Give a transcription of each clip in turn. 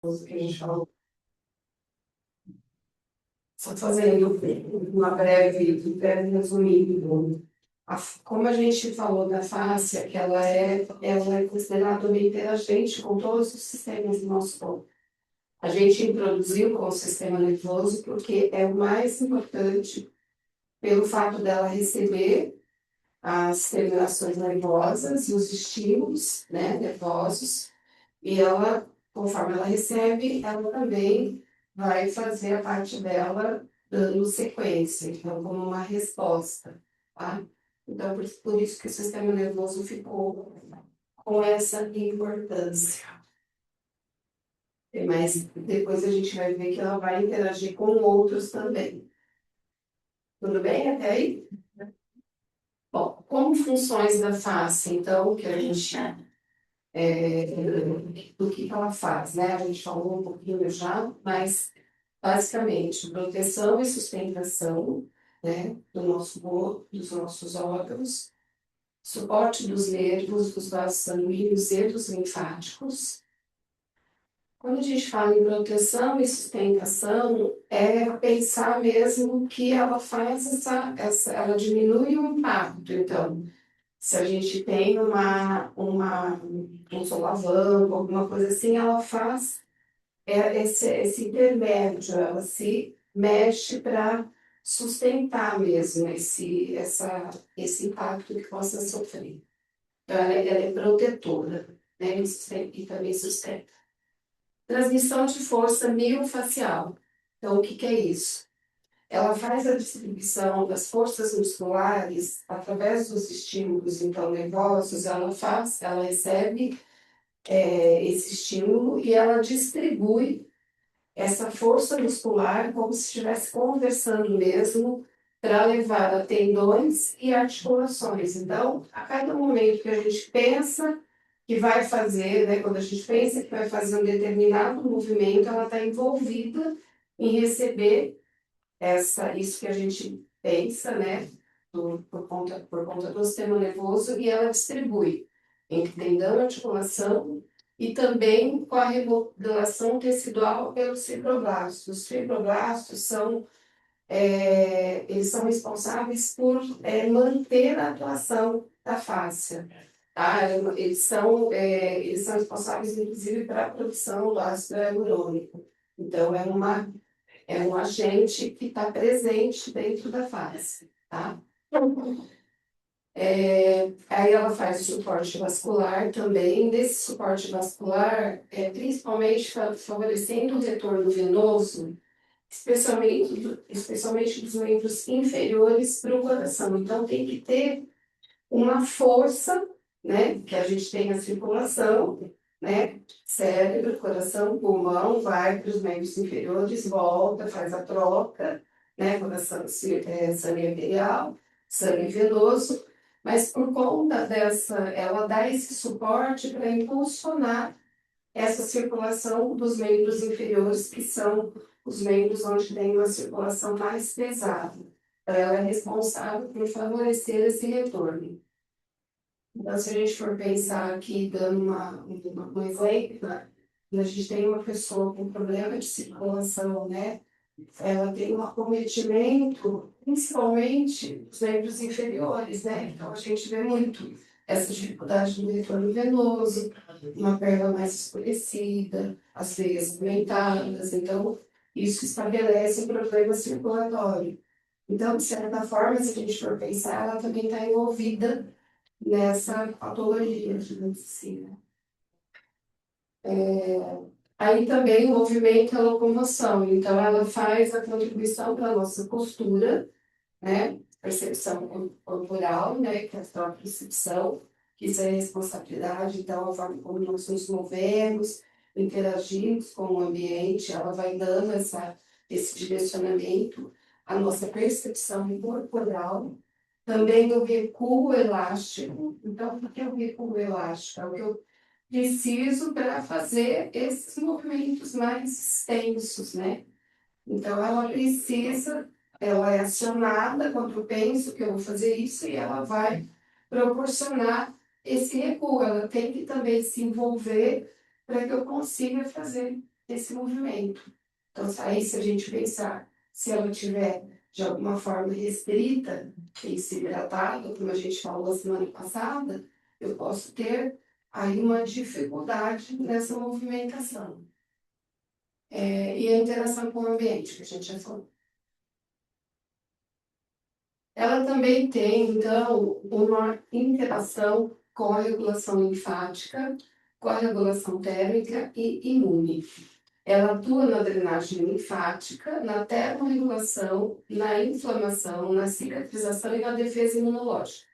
coisa que a gente falou. Só fazendo um breve resumido. Como a gente falou da fáscia, que ela é considerada uma interagente com todos os sistemas do nosso corpo. A gente introduziu com o sistema nervoso porque é o mais importante pelo fato dela receber as terminações nervosas e os estímulos, né, nervosos, e ela, conforme ela recebe, ela também vai fazer a parte dela dando sequência, então, como uma resposta, tá? Então, por isso que o sistema nervoso ficou com essa importância. Mas depois a gente vai ver que ela vai interagir com outros também. Tudo bem até aí? Bom, como funções da face, então, que a gente do que ela faz, né? A gente falou um pouquinho já, mas basicamente proteção e sustentação, né, do nosso corpo, dos nossos órgãos, suporte dos nervos, dos vasos sanguíneos e dos linfáticos. Quando a gente fala em proteção e sustentação, é pensar mesmo que ela faz ela diminui o impacto. Então, se a gente tem um solavanco, alguma coisa assim, ela faz esse intermédio, ela se mexe para sustentar mesmo esse impacto que possa sofrer. Então, ela é protetora, né? E também sustenta. Transmissão de força miofascial. Então, o que que é isso? Ela faz a distribuição das forças musculares através dos estímulos, então, nervosos, ela recebe esse estímulo e ela distribui essa força muscular como se estivesse conversando mesmo para levar a tendões e articulações. Então, a cada momento que a gente pensa que vai fazer, né, quando a gente pensa que vai fazer um determinado movimento, ela está envolvida em receber isso que a gente pensa, né, por conta do sistema nervoso, e ela distribui entre tendão e articulação e também com a remodelação tecidual pelos fibroblastos. Os fibroblastos eles são responsáveis por manter a atuação da fáscia. Tá? Eles são responsáveis, inclusive, para a produção do ácido hialurônico. Então, é um agente que está presente dentro da face, tá? Aí ela faz o suporte vascular também. Nesse suporte vascular, principalmente favorecendo o retorno venoso, especialmente dos membros inferiores para o coração. Então, tem que ter uma força, né? Que a gente tem a circulação, né? Cérebro, coração, pulmão, vai para os membros inferiores, volta, faz a troca, né? Coração, sangue arterial, sangue venoso, mas por conta ela dá esse suporte para impulsionar essa circulação dos membros inferiores, que são os membros onde tem uma circulação mais pesada. Ela é responsável por favorecer esse retorno. Então, se a gente for pensar aqui, dando um exemplo, a gente tem uma pessoa com problema de circulação, né? Ela tem um acometimento, principalmente dos membros inferiores, né? Então, a gente vê muito essa dificuldade no retorno venoso, uma perna mais escurecida, as veias aumentadas. Então, isso estabelece um problema circulatório. Então, de certa forma, se a gente for pensar, ela também está envolvida nessa patologia, digamos assim, né? Aí também o movimento e a locomoção. Então, ela faz a contribuição para a nossa postura, né? Percepção corporal, né? Que é a própria percepção, que isso é responsabilidade. Então, a forma como nós nos movemos, interagimos com o ambiente, ela vai dando esse direcionamento à nossa percepção corporal. Também o recuo elástico. Então, o que é o recuo elástico? É o que eu preciso para fazer esses movimentos mais extensos, né? Então, ela é acionada quando eu penso que eu vou fazer isso e ela vai proporcionar esse recuo. Ela tem que também se envolver para que eu consiga fazer esse movimento. Então, aí, se a gente pensar, se ela tiver de alguma forma restrita em se hidratar, como a gente falou semana passada, eu posso ter aí uma dificuldade nessa movimentação. E a interação com o ambiente, que a gente já falou. Ela também tem, então, uma interação com a regulação linfática, com a regulação térmica e imune. Ela atua na drenagem linfática, na termorregulação, na inflamação, na cicatrização e na defesa imunológica.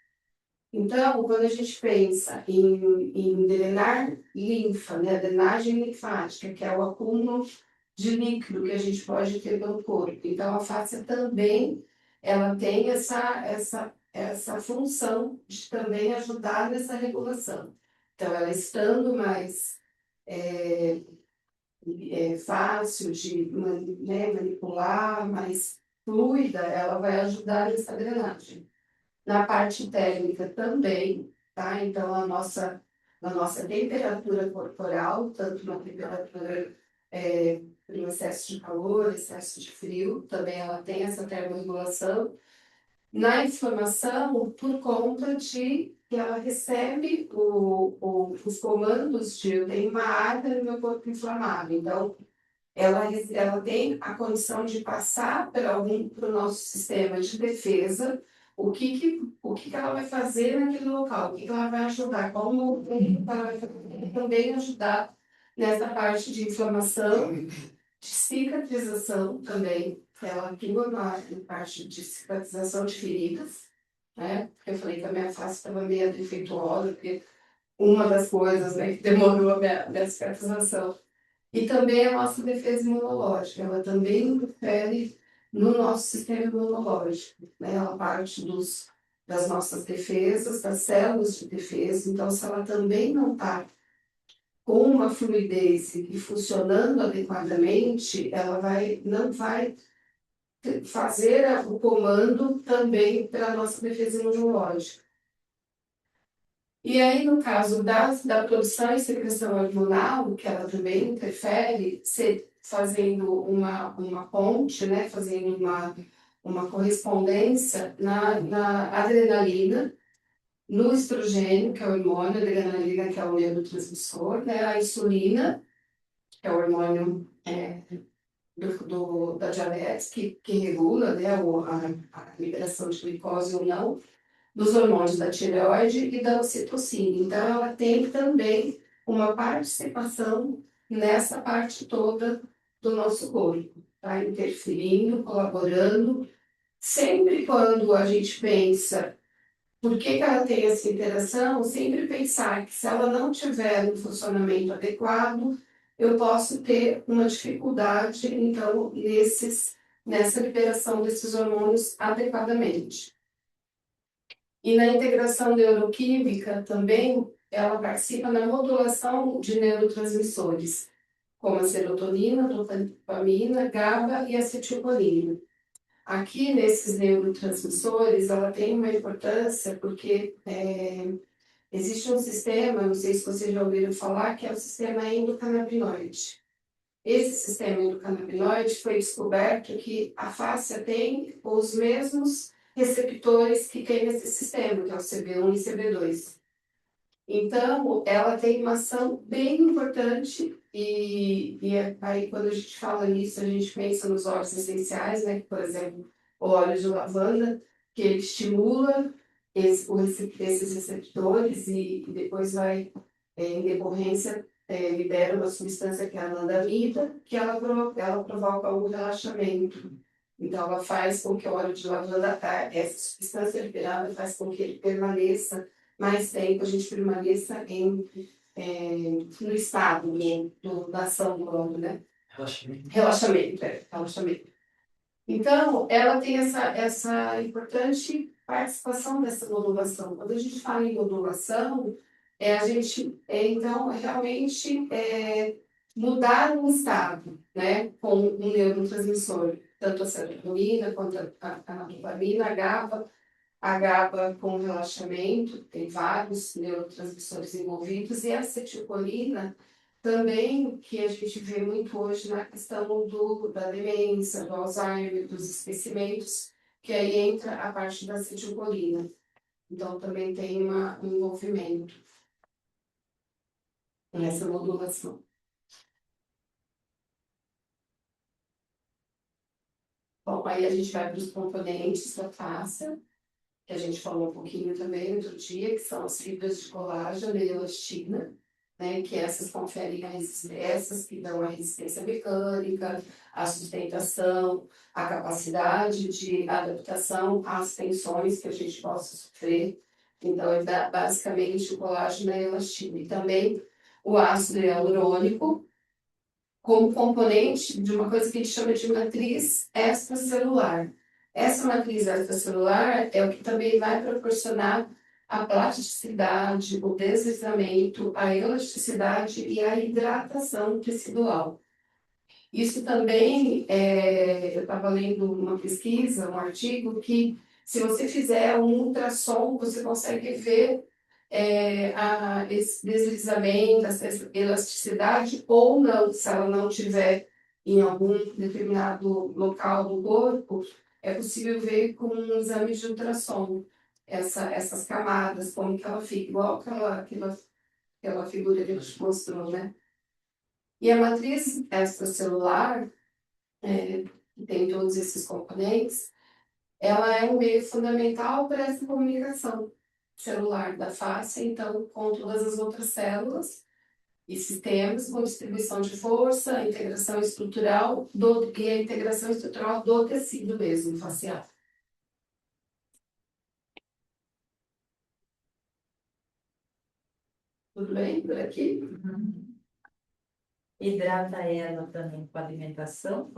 Então, quando a gente pensa em drenar linfa, né, drenagem linfática, que é o acúmulo de líquido que a gente pode ter pelo corpo. Então, a fáscia também ela tem essa função de também ajudar nessa regulação. Então, ela estando mais fácil de manipular, mais fluida, ela vai ajudar nessa drenagem. Na parte térmica também, tá? Então, a nossa temperatura corporal, tanto na temperatura no excesso de calor, excesso de frio, também ela tem essa termorregulação. Na inflamação, por conta de que ela recebe os comandos de eu tenho uma área no meu corpo inflamado. Então, ela tem a condição de passar para o nosso sistema de defesa o que ela vai fazer naquele local, o que ela vai ajudar, qual movimento ela vai fazer, também ajudar nessa parte de inflamação, de cicatrização também, ela atua na parte de cicatrização de feridas, né? Porque eu falei que a minha face estava meio defeituosa, porque uma das coisas, né, que demorou a minha cicatrização. E também a nossa defesa imunológica, ela também interfere no nosso sistema imunológico, né? Ela parte das nossas defesas, das células de defesa, então se ela também não está com uma fluidez e funcionando adequadamente, não vai fazer o comando também para a nossa defesa imunológica. E aí, no caso da produção e secreção hormonal, que ela também interfere, fazendo uma ponte, né, fazendo uma correspondência na adrenalina, no estrogênio, que é o hormônio, a adrenalina, que é o neurotransmissor, né, a insulina, que é o hormônio da diabetes, que regula, né, a liberação de glicose ou não, dos hormônios da tireoide e da ocitocina. Então, ela tem também uma participação nessa parte toda do nosso corpo, tá? Interferindo, colaborando. Sempre quando a gente pensa por que ela tem essa interação, sempre pensar que se ela não tiver um funcionamento adequado, eu posso ter uma dificuldade, então, nessa liberação desses hormônios adequadamente. E na integração neuroquímica também, ela participa na modulação de neurotransmissores, como a serotonina, dopamina, GABA e acetilcolina. Aqui, nesses neurotransmissores, ela tem uma importância porque existe um sistema, não sei se vocês já ouviram falar, que é o sistema endocannabinoide. Esse sistema endocannabinoide foi descoberto que a fáscia tem os mesmos receptores que tem nesse sistema, que é o CB1 e CB2. Então, ela tem uma ação bem importante aí quando a gente fala nisso, a gente pensa nos óleos essenciais, né? Por exemplo, o óleo de lavanda, que ele estimula esses receptores e depois vai, em decorrência, libera uma substância que é a anandamida, que ela provoca o relaxamento. Então, ela faz com que o óleo de lavanda, essa substância liberada faz com que ele permaneça mais tempo, a gente permaneça no estado da ação do óleo, né? Relaxamento. Então, ela tem essa importante participação dessa modulação. Quando a gente fala em modulação, a gente, então, realmente mudar um estado, né, com um neurotransmissor, tanto a serotonina quanto a dopamina, a GABA com relaxamento, tem vários neurotransmissores envolvidos, e a acetilcolina Também o que a gente vê muito hoje na questão da demência, do Alzheimer, dos esquecimentos, que aí entra a parte da acetilcolina. Então, também tem um envolvimento nessa modulação. Bom, aí a gente vai para os componentes da face, que a gente falou um pouquinho também outro dia, que são as fibras de colágeno e elastina, né, que essas conferem essas que dão a resistência mecânica, a sustentação, a capacidade de adaptação às tensões que a gente possa sofrer. Então, é basicamente o colágeno e a elastina. E também o ácido hialurônico, como componente de uma coisa que a gente chama de matriz extracelular. Essa matriz extracelular é o que também vai proporcionar a plasticidade, o deslizamento, a elasticidade e a hidratação tecidual. Isso também, eu estava lendo uma pesquisa, um artigo, que se você fizer um ultrassom, você consegue ver esse deslizamento, essa elasticidade, ou não, se ela não tiver em algum determinado local do corpo, é possível ver com um exame de ultrassom essas camadas, como que ela fica, igual aquela figura que a gente mostrou, né? E a matriz extracelular, que tem todos esses componentes, ela é um meio fundamental para essa comunicação celular da face, então, com todas as outras células e sistemas, com distribuição de força, a integração estrutural e a integração estrutural do tecido mesmo, facial. Tudo bem por aqui? Hidrata ela também com alimentação.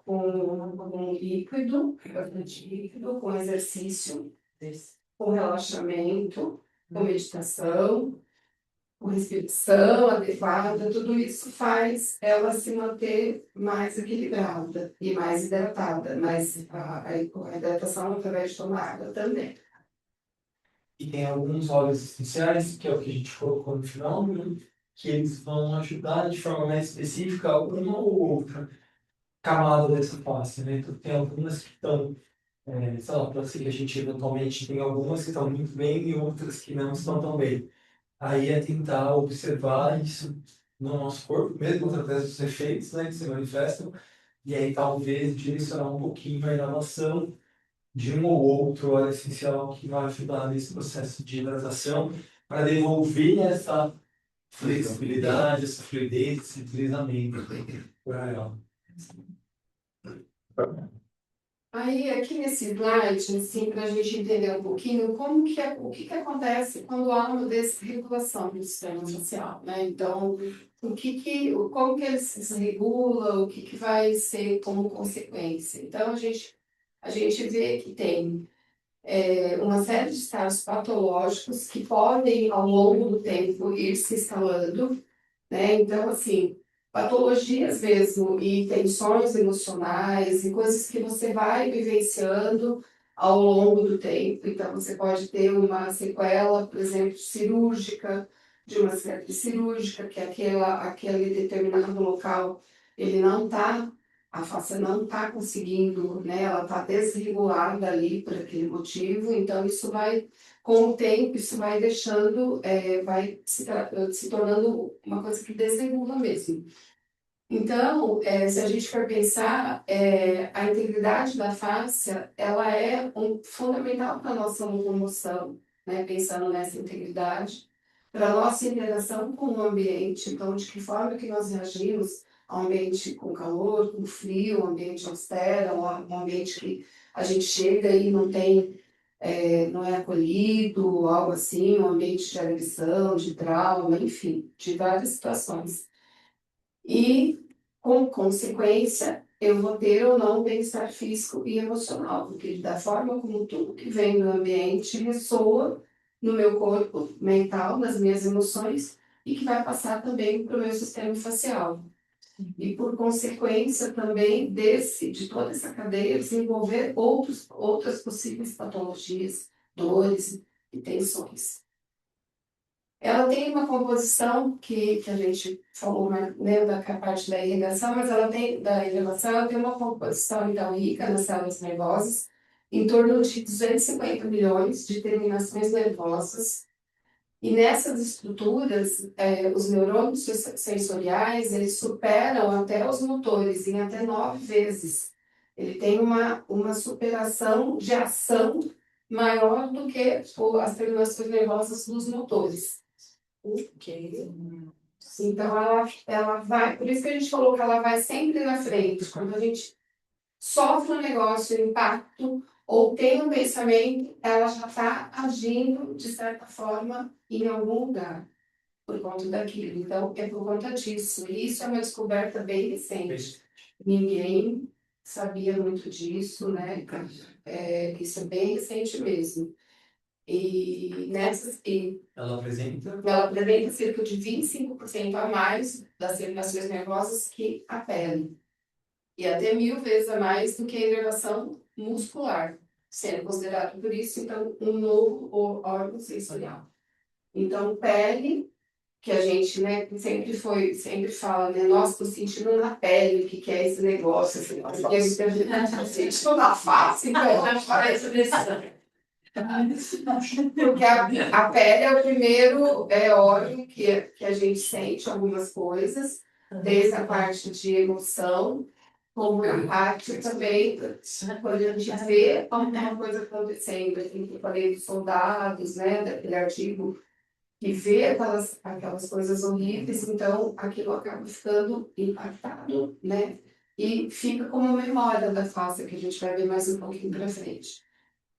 Com líquido, bastante líquido, com exercício, com relaxamento, com meditação, com respiração adequada, tudo isso faz ela se manter mais equilibrada e mais hidratada, mas a hidratação através de tomar água também. E tem alguns óleos essenciais, que é o que a gente colocou no final, né? Que eles vão ajudar de forma mais específica uma ou outra camada dessa face, né? Então, tem algumas que estão, sei lá, para que a gente eventualmente tem algumas que estão muito bem e outras que não estão tão bem. Aí é tentar observar isso no nosso corpo, mesmo através dos efeitos, né, que se manifestam, e aí talvez direcionar um pouquinho a inovação de um ou outro óleo essencial que vai ajudar nesse processo de hidratação para devolver essa flexibilidade, essa fluidez, esse deslizamento para ela. Aí, aqui nesse slide, assim, para a gente entender um pouquinho como que o que acontece quando há uma desregulação do sistema facial, né? Então, como que ele se desregula, o que vai ser como consequência. Então, a gente vê que tem uma série de estados patológicos que podem, ao longo do tempo, ir se instalando, né? Então, assim, patologias mesmo e tensões emocionais e coisas que você vai vivenciando ao longo do tempo. Então, você pode ter uma sequela, por exemplo, cirúrgica, de uma cicatriz cirúrgica, que aquele determinado local, ele não está, a face não está conseguindo, né? Ela está desregulada ali por aquele motivo, então isso vai com o tempo, isso vai deixando, vai se tornando uma coisa que desregula mesmo. Então, se a gente for pensar, a integridade da face, ela é fundamental para a nossa locomoção, né? Pensando nessa integridade, para a nossa interação com o ambiente, então, de que forma que nós reagimos ao ambiente com calor, com frio, um ambiente austero, um ambiente que a gente chega e não tem não é acolhido, algo assim, um ambiente de agressão, de trauma, enfim, de várias situações. E, com consequência, eu vou ter ou não bem-estar físico e emocional, porque da forma como tudo que vem do ambiente ressoa no meu corpo mental, nas minhas emoções, e que vai passar também para o meu sistema facial. E, por consequência, também de toda essa cadeia, desenvolver outras possíveis patologias, dores e tensões. Ela tem uma composição que a gente falou, né, da parte da irrigação, mas ela tem, da elevação, ela tem uma composição, então, rica nas células nervosas, em torno de 250 milhões de terminações nervosas. E nessas estruturas, os neurônios sensoriais, eles superam até os motores em até 9 vezes. Ele tem uma superação de ação maior do que as terminações nervosas dos motores. Ok. Então, ela vai... Por isso que a gente falou que ela vai sempre na frente. Quando a gente sofre um negócio, um impacto, ou tem um pensamento, ela já está agindo, de certa forma, em algum lugar, por conta daquilo. Então, é por conta disso. E isso é uma descoberta bem recente. Ninguém sabia muito disso, né? Isso é bem recente mesmo. Ela apresenta. Ela apresenta cerca de 25% a mais das terminações nervosas que a pele. E até 1000 vezes a mais do que a inervação muscular, sendo considerado por isso, então, um novo órgão sensorial. Então, pele, que a gente, né, sempre fala, né, nossa, estou sentindo na pele o que é esse negócio, assim, porque eu sinto na face, então, parece porque a pele é o primeiro órgão que a gente sente algumas coisas, desde a parte de emoção, como a parte também, quando a gente vê alguma coisa acontecendo, assim, que eu falei dos soldados, né, daquele artigo, que vê aquelas coisas horríveis, então aquilo acaba ficando impactado, né, e fica como memória da face, que a gente vai ver mais um pouquinho para frente.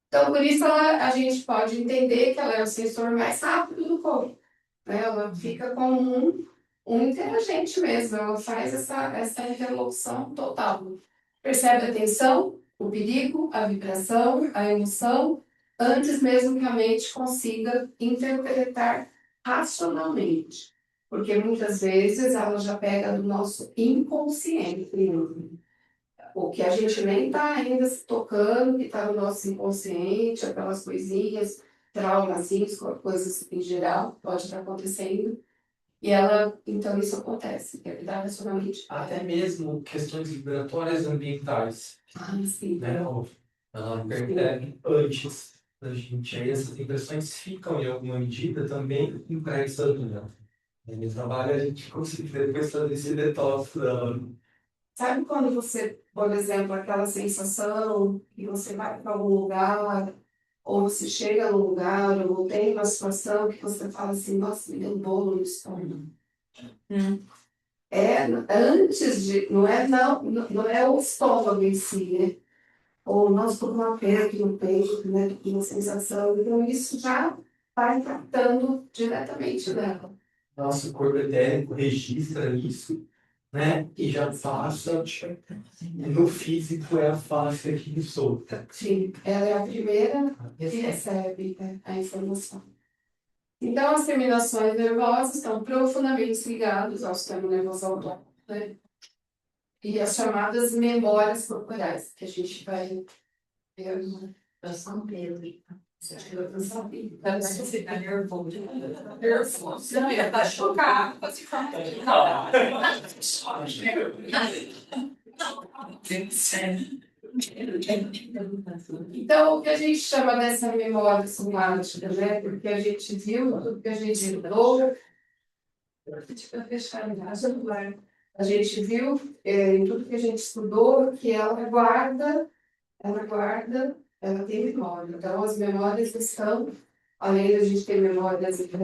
Então, por isso a gente pode entender que ela é o sensor mais rápido do corpo, né? Ela fica como um interagente mesmo, ela faz essa interlocução total. Percebe a tensão, o perigo, a vibração, a emoção, antes mesmo que a mente consiga interpretar racionalmente. Porque muitas vezes ela já pega do nosso inconsciente. O que a gente nem está ainda se tocando, que está no nosso inconsciente, aquelas coisinhas, traumazinhos, coisas em geral, pode estar acontecendo. E ela, então isso acontece, que dá racionalmente. Até mesmo questões vibratórias ambientais, Sim. né? Ela percebe antes da gente. Aí essas impressões ficam, em alguma medida, também impressas, né? No trabalho a gente consegue depois fazer esse detox dela. Sabe quando você, por exemplo, aquela sensação que você vai para algum lugar, ou você chega num lugar, ou tem uma situação que você fala assim, nossa, me deu um bolo no estômago. Antes de, não é o estômago em si, né? Ou nós estou com um aperto no peito, né? Com uma sensação, então isso já vai impactando diretamente nela. Nosso corpo etérico registra isso, né? E já passa. No físico é a face aqui solta. Sim, ela é a primeira que recebe, né, a informação. Então, as terminações nervosas estão profundamente ligadas ao sistema nervoso autônomo, né? E as chamadas memórias corporais, que a gente vai ver Eu sou Pedro. Você tá nervoso. Nervoso. Não, ia estar chocado. Então, o que a gente chama dessa memória somática, né? Porque a gente viu tudo que a gente estudou. A gente viu em tudo que a gente estudou que ela tem memória. Então, as memórias estão, além da gente ter memórias da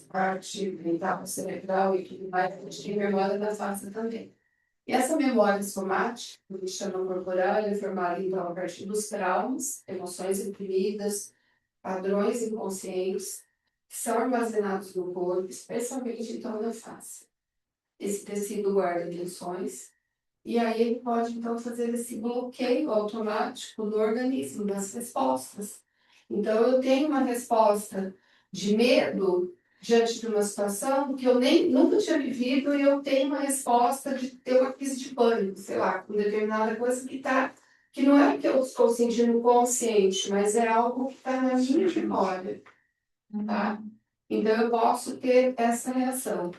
parte mental, cerebral e tudo mais, a gente tem memória da face também. E essa memória somática, que a gente chama corporal, é formada então a partir dos traumas, emoções reprimidas, padrões inconscientes, que são armazenados no corpo, especialmente então na face. Esse tecido guarda tensões, e aí ele pode então fazer esse bloqueio automático no organismo, das respostas. Então eu tenho uma resposta de medo diante de uma situação que eu nunca tinha vivido, e eu tenho uma resposta de ter uma crise de pânico, sei lá, com determinada coisa que não é que eu estou sentindo consciente, mas é algo que está na minha memória, tá? Então, eu posso ter essa reação.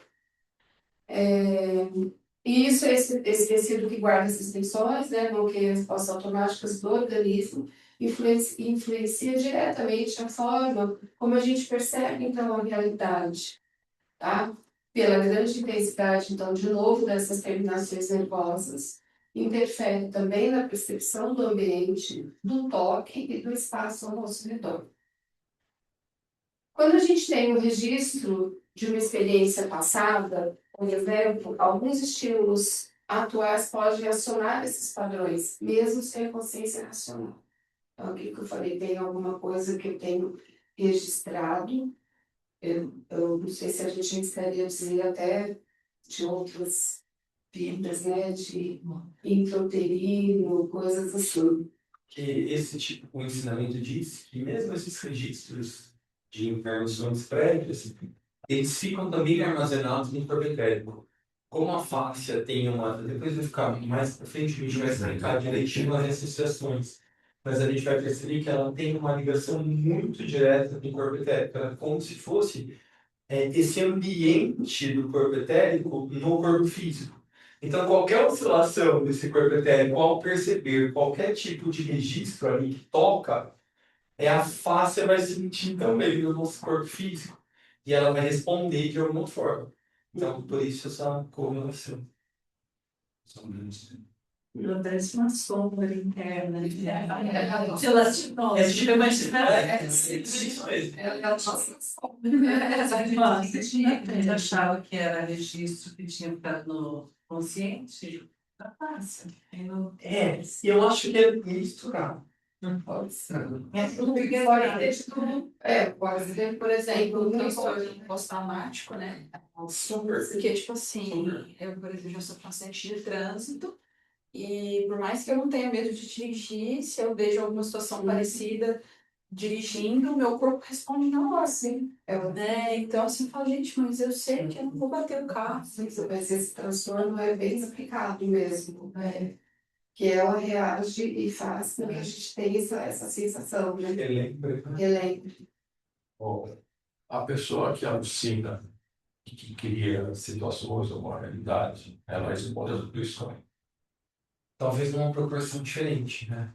E isso, esse tecido que guarda essas tensões, né, bloqueia as respostas automáticas do organismo, influencia diretamente a forma como a gente percebe, então, a realidade, tá? Pela grande intensidade, então, de novo, dessas terminações nervosas, interfere também na percepção do ambiente, do toque e do espaço ao nosso redor. Quando a gente tem um registro de uma experiência passada, por exemplo, alguns estímulos atuais podem acionar esses padrões, mesmo sem a consciência racional. Então, aquilo que eu falei, tem alguma coisa que eu tenho registrado, eu não sei se a gente estaria dizer até de outras vidas, né, de intrauterino, coisas assim. Que esse tipo de ensinamento diz que mesmo esses registros de informações prévias, eles ficam também armazenados no corpo etérico. Como a fáscia tem uma... Depois vai ficar mais para frente, a gente vai explicar direitinho as associações. Mas a gente vai perceber que ela tem uma ligação muito direta com o corpo etérico. Ela é como se fosse esse ambiente do corpo etérico no corpo físico. Então, qualquer oscilação desse corpo etérico, ao perceber qualquer tipo de registro ali que toca, a face vai sentir também no nosso corpo físico. E ela vai responder de alguma forma. Então, por isso essa correlação. Ela parece uma sombra interna. Nossa, tipo, mas isso mesmo. eu achava que era registro que tinha ficado no consciente. Tá fácil. E eu acho que é misturado. Pode ser. É tudo Pode ser tudo. Pode ser, por exemplo, um um transtorno pós-traumático, né? Super. Porque, tipo assim, eu, por exemplo, já sou paciente de trânsito e por mais que eu não tenha medo de dirigir, se eu vejo alguma situação parecida dirigindo, meu corpo responde na hora, assim. Né? Então, assim, eu falo, gente, mas eu sei que eu não vou bater o carro. Mas esse transtorno é bem explicado mesmo, né? Que ela reage e faz com que a gente tenha essa sensação, né? Relembra. Bom, a pessoa que alucina e que cria situações ou uma realidade, ela responde às intuições. Talvez numa proporção diferente, né?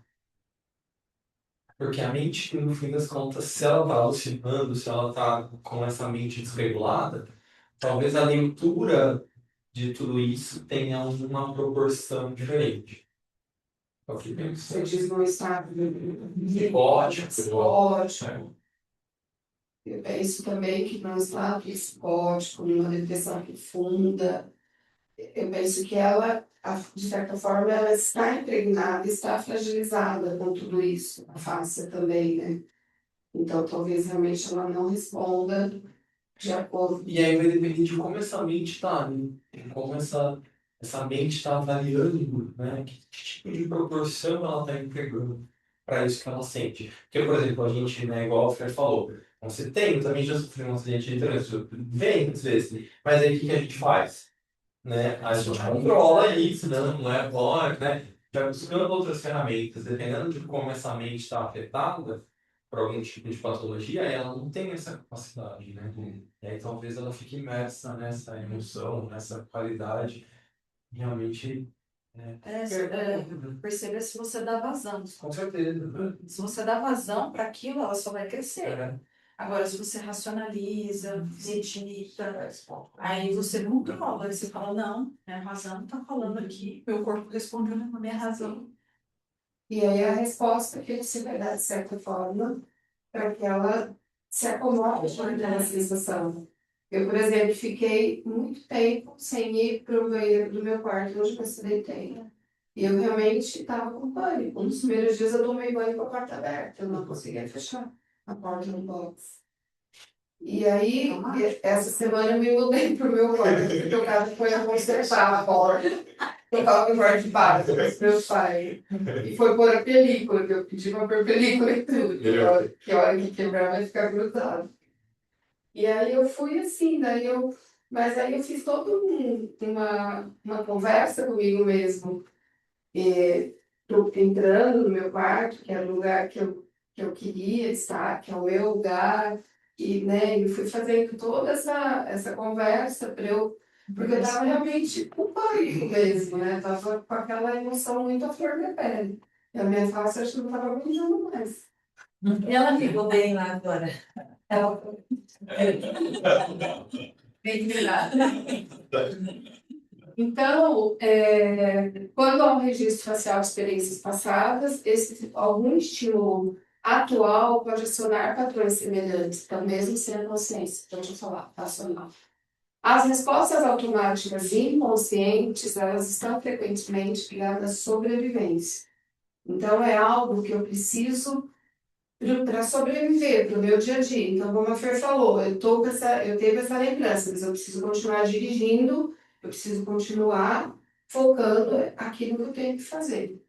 Porque a mente, no fim das contas, se ela está alucinando, se ela está com essa mente desregulada, talvez a leitura de tudo isso tenha uma proporção diferente. É o que penso. Você diz num estado Psicótico. psicótico. Eu penso também que num estado psicótico, numa depressão profunda, eu penso que ela, de certa forma, ela está impregnada, está fragilizada com tudo isso, a face também, né? Então, talvez realmente ela não responda de acordo. E aí vai depender de como essa mente está, né? Como essa mente está avaliando, né? Que tipo de proporção ela está entregando para isso que ela sente. Porque, por exemplo, a gente, né, igual o Fred falou, você tem, eu também já sofri um acidente de trânsito, vem muitas vezes, mas aí o que que a gente faz? Né? A gente controla isso, né? Não é bom, né? Já buscando outras ferramentas, dependendo de como essa mente está afetada por algum tipo de patologia, ela não tem essa capacidade, né? E aí talvez ela fique imersa nessa emoção, nessa qualidade, realmente. Perceber se você dá vazão. Com certeza. Se você dá vazão para aquilo, ela só vai crescer. É. Agora, se você racionaliza, medita, aí você controla, aí você fala, não, minha razão está falando aqui, meu corpo respondeu na minha razão. E aí a resposta que você vai dar, de certa forma, para que ela se acomode com aquela sensação. Eu, por exemplo, fiquei muito tempo sem ir para o banheiro do meu quarto, onde eu acidentei. E eu realmente estava com pânico. Nos primeiros dias eu tomei banho com a porta aberta, eu não conseguia fechar a porta do box. E aí, essa semana eu me mudei para o meu quarto, porque o cara foi a consertar a porta. Eu estava no quarto de baixo com os meus pais. E foi pôr a película, que eu pedi para pôr película e tudo. Que a hora que quebrar vai ficar grudado. E aí eu fui assim, mas aí eu fiz toda uma conversa comigo mesmo. Tô entrando no meu quarto, que era o lugar que eu queria estar, que é o meu lugar, E, né, eu fui fazendo toda essa conversa porque eu estava realmente com pânico mesmo, né? Estava com aquela emoção muito à flor da pele. E a minha face acho que não estava aguentando mais. E ela ficou bem lá agora. Ela bem virada. Então, quando há um registro facial de experiências passadas, algum estímulo atual pode acionar padrões semelhantes, então mesmo sem a consciência, então deixa eu falar, acionar. As respostas automáticas inconscientes, elas estão frequentemente ligadas à sobrevivência. Então, é algo que eu preciso para sobreviver, para o meu dia a dia. Então, como a Fer falou, eu teve essa lembrança, mas eu preciso continuar dirigindo, eu preciso continuar focando aquilo que eu tenho que fazer.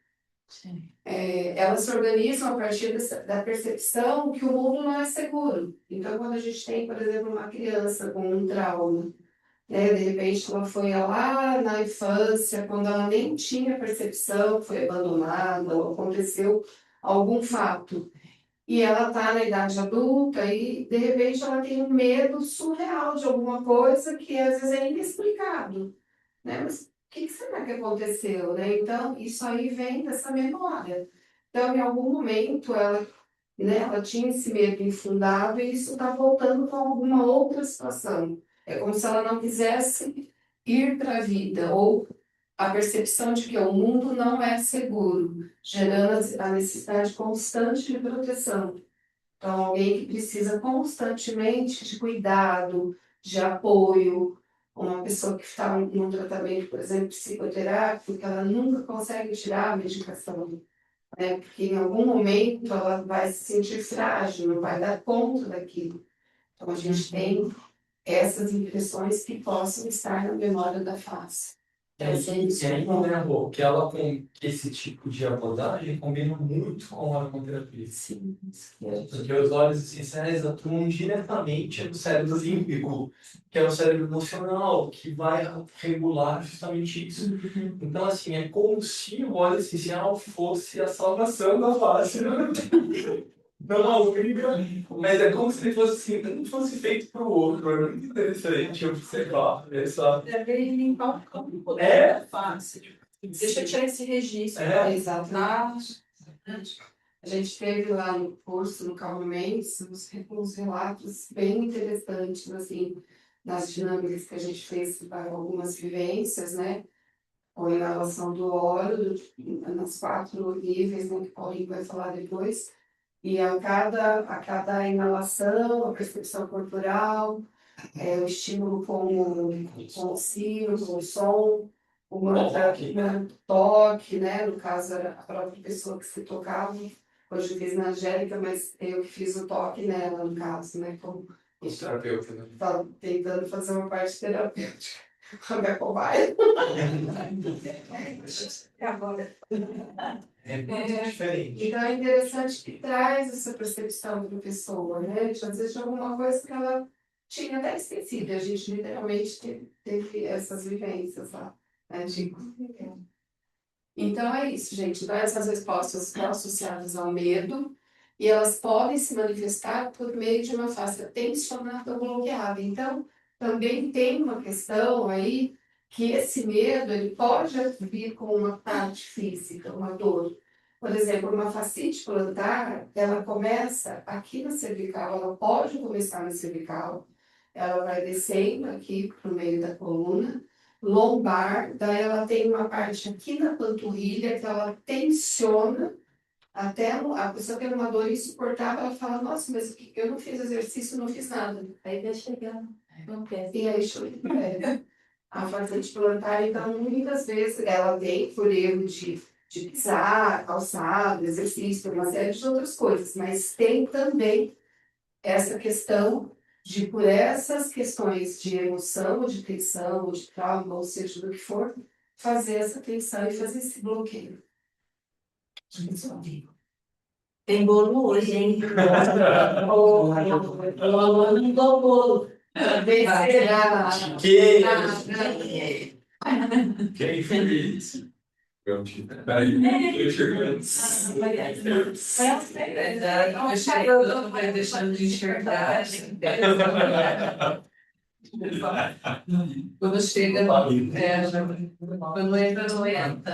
Sim. Elas se organizam a partir da percepção que o mundo não é seguro. Então, quando a gente tem, por exemplo, uma criança com um trauma, né, de repente ela foi lá na infância, quando ela nem tinha percepção, foi abandonada, ou aconteceu algum fato, e ela está na idade adulta e, de repente, ela tem um medo surreal de alguma coisa que às vezes é inexplicado, né? Mas o que será que aconteceu, né? Então, isso aí vem dessa memória. Então, em algum momento, ela tinha esse medo infundado e isso está voltando com alguma outra situação. É como se ela não quisesse ir para a vida, ou a percepção de que o mundo não é seguro, gerando a necessidade constante de proteção. Então, alguém que precisa constantemente de cuidado, de apoio, uma pessoa que está num tratamento, por exemplo, psicoterápico, que ela nunca consegue tirar a medicação, né? Porque em algum momento ela vai se sentir frágil, não vai dar conta daquilo. Então, a gente tem essas impressões que possam estar na memória da face. E aí, né, amor, que ela com esse tipo de abordagem combina muito com a aromaterapia. Sim, Porque os óleos essenciais atuam diretamente no cérebro límbico, que é o cérebro emocional, que vai regular justamente isso. Então, assim, é como se o óleo essencial fosse a salvação da face. Não, mas é como se ele fosse assim, não fosse feito para o outro. É muito interessante observar essa. Deve limpar o campo É? da face. Tipo, deixa eu tirar esse registro. Exatamente. A gente teve lá no curso, no Calma Mendes, uns relatos bem interessantes, assim, nas dinâmicas que a gente fez para algumas vivências, né? Com a inalação do óleo, nas 4 níveis, né, que o Paulinho vai falar depois. E a cada inalação, a percepção corporal, o estímulo com o sino, com o som, o toque, né? No caso, era a própria pessoa que se tocava. Hoje eu fiz na Angélica, mas eu que fiz o toque nela, no caso, né? Como Os terapeutas, né? tentando fazer uma parte terapêutica. A minha cobaia. Agora. É muito diferente. Então é interessante que traz essa percepção para a pessoa, né? Às vezes de alguma coisa que ela tinha até esquecido. A gente literalmente teve essas vivências lá, né? Então é isso, gente. Então essas respostas estão associadas ao medo e elas podem se manifestar por meio de uma face tensionada ou bloqueada. Então também tem uma questão aí que esse medo ele pode vir com uma parte física, uma dor. Por exemplo, uma fascite plantar, ela começa aqui na cervical, ela pode começar na cervical, ela vai descendo aqui para o meio da coluna, lombar, daí ela tem uma parte aqui na panturrilha que ela tensiona, até a pessoa tem uma dor insuportável, ela fala, nossa, mas eu não fiz exercício, não fiz nada. Aí vai chegar no pé. E aí, a fascite plantar, então, muitas vezes ela vem por erro de pisar, calçado, exercício, uma série de outras coisas, mas tem também essa questão de, por essas questões de emoção, de tensão, de trauma, ou seja, do que for, fazer essa tensão e fazer esse bloqueio. Tem bolo hoje, hein? O aluno não deu bolo. Descerá. Que Quem fez? Peraí, eu chegando. Eu chego, vai deixando de enxergar. Assim. Quando chega, quando entra, não entra.